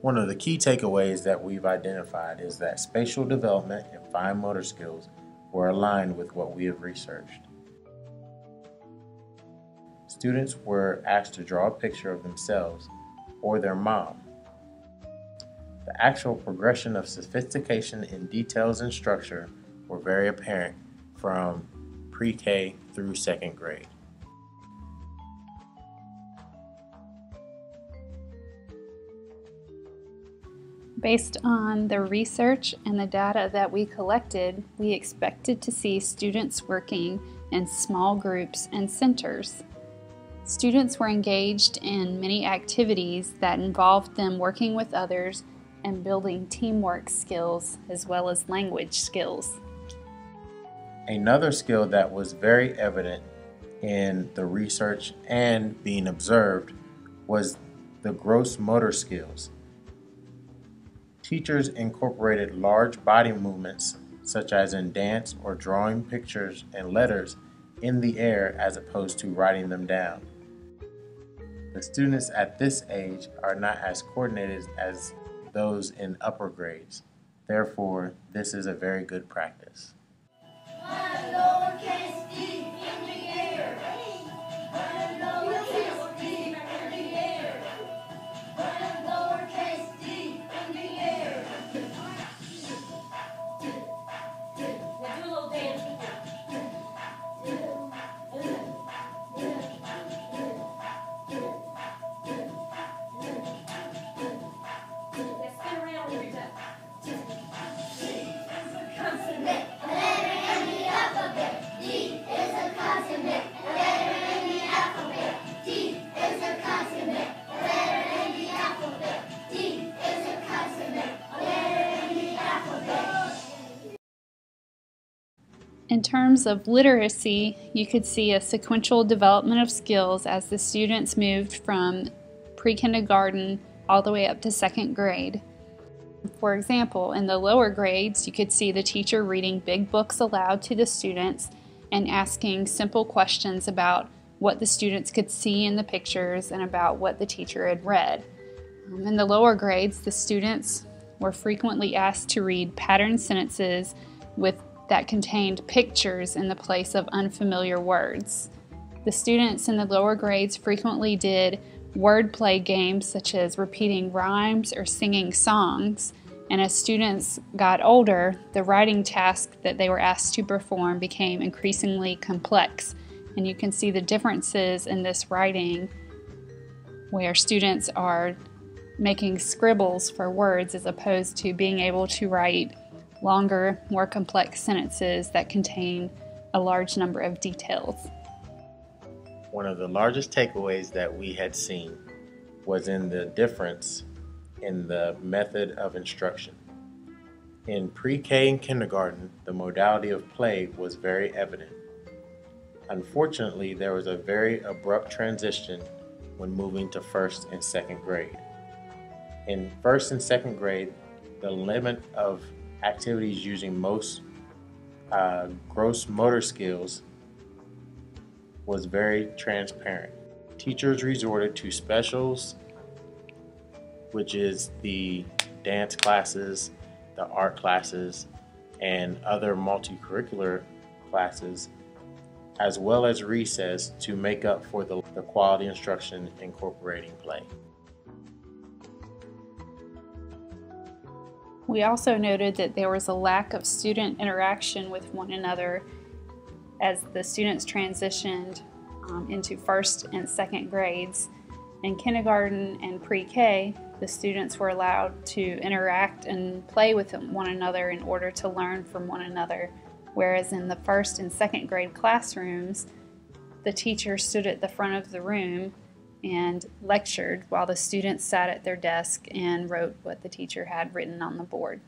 One of the key takeaways that we've identified is that spatial development and fine motor skills were aligned with what we have researched. Students were asked to draw a picture of themselves or their mom. The actual progression of sophistication in details and structure were very apparent from pre-K through second grade. Based on the research and the data that we collected, we expected to see students working in small groups and centers. Students were engaged in many activities that involved them working with others and building teamwork skills as well as language skills. Another skill that was very evident in the research and being observed was the gross motor skills. Teachers incorporated large body movements, such as in dance or drawing pictures and letters in the air as opposed to writing them down. The students at this age are not as coordinated as those in upper grades. Therefore, this is a very good practice. In terms of literacy, you could see a sequential development of skills as the students moved from pre-kindergarten all the way up to second grade. For example, in the lower grades, you could see the teacher reading big books aloud to the students and asking simple questions about what the students could see in the pictures and about what the teacher had read. In the lower grades, the students were frequently asked to read pattern sentences that contained pictures in the place of unfamiliar words. The students in the lower grades frequently did wordplay games such as repeating rhymes or singing songs, and as students got older, the writing task that they were asked to perform became increasingly complex, and you can see the differences in this writing where students are making scribbles for words as opposed to being able to write longer, more complex sentences that contain a large number of details. One of the largest takeaways that we had seen was in the difference in the method of instruction. In pre-K and kindergarten, the modality of play was very evident. Unfortunately, there was a very abrupt transition when moving to first and second grade. In first and second grade, the limit of activities using most gross motor skills was very transparent. Teachers resorted to specials, which is the dance classes, the art classes, and other multi-curricular classes, as well as recess to make up for the quality instruction incorporating play. We also noted that there was a lack of student interaction with one another as the students transitioned into first and second grades. In kindergarten and pre-K, the students were allowed to interact and play with one another in order to learn from one another, whereas in the first and second grade classrooms, the teacher stood at the front of the room and lectured while the students sat at their desk and wrote what the teacher had written on the board.